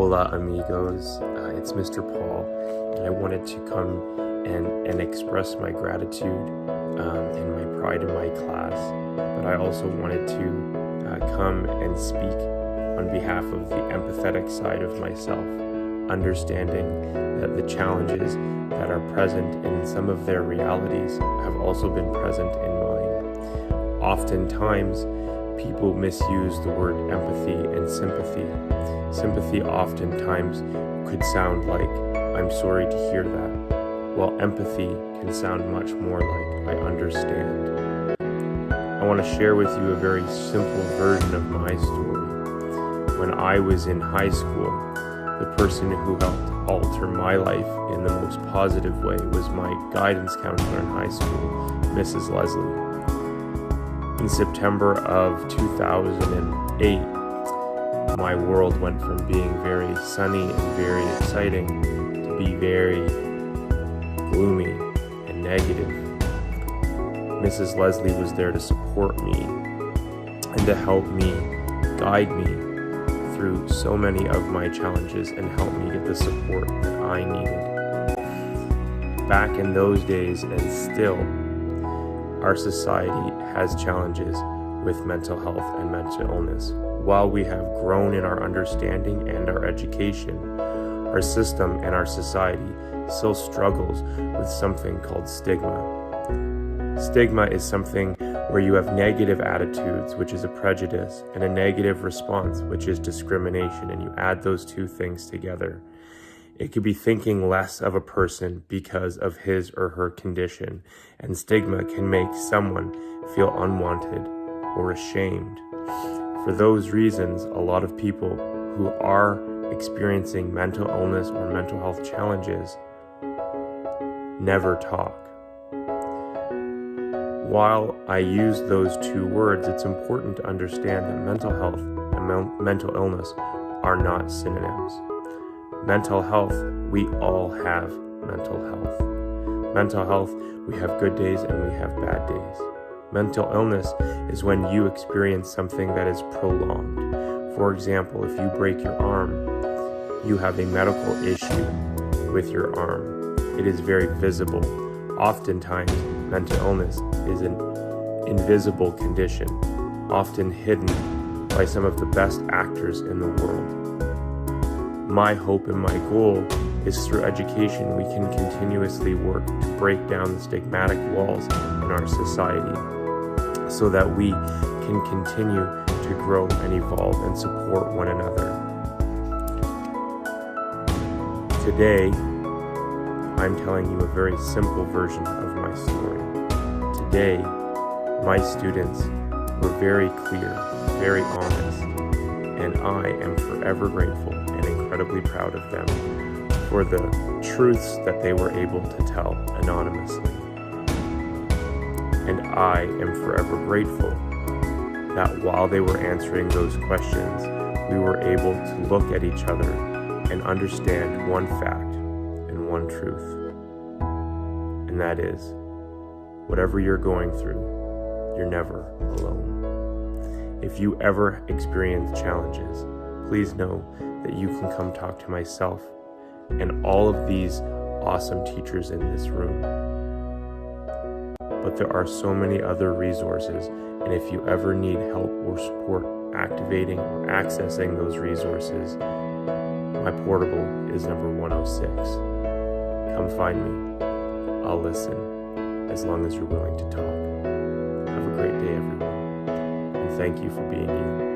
Hola amigos, it's Mr. Paul, and I wanted to come and express my gratitude and my pride in my class, but I also wanted to come and speak on behalf of the empathetic side of myself, understanding that the challenges that are present in some of their realities have also been present in mine. Oftentimes, people misuse the word empathy and sympathy. Sympathy oftentimes could sound like, I'm sorry to hear that, while empathy can sound much more like, I understand. I want to share with you a very simple version of my story. When I was in high school, the person who helped alter my life in the most positive way was my guidance counselor in high school, Mrs. Leslie. In September of 2008, my world went from being very sunny and very exciting to be very gloomy and negative. Mrs. Leslie was there to support me and to help me, guide me through so many of my challenges and help me get the support that I needed. Back in those days, and still, our society has challenges with mental health and mental illness. While we have grown in our understanding and our education, our system and our society still struggles with something called stigma. Stigma is something where you have negative attitudes, which is a prejudice, and a negative response, which is discrimination, and you add those two things together. It could be thinking less of a person because of his or her condition, and stigma can make someone feel unwanted or ashamed. For those reasons, a lot of people who are experiencing mental illness or mental health challenges never talk. While I use those two words, it's important to understand that mental health and mental illness are not synonyms. Mental health, we all have mental health. Mental health, we have good days and we have bad days. Mental illness is when you experience something that is prolonged. For example, if you break your arm, you have a medical issue with your arm. It is very visible. Oftentimes, mental illness is an invisible condition, often hidden by some of the best actors in the world. My hope and my goal is through education we can continuously work to break down the stigmatic walls in our society so that we can continue to grow and evolve and support one another. Today, I'm telling you a very simple version of my story. Today, my students were very clear, very honest, and I am forever grateful and incredibly proud of them for the truths that they were able to tell anonymously. And I am forever grateful that while they were answering those questions, we were able to look at each other and understand one fact and one truth. And that is, whatever you're going through, you're never alone. If you ever experience challenges, please know that you can come talk to myself and all of these awesome teachers in this room. But there are so many other resources, and if you ever need help or support activating or accessing those resources, my portable is number 106. Come find me. I'll listen, as long as you're willing to talk. Have a great day, everyone, and thank you for being you.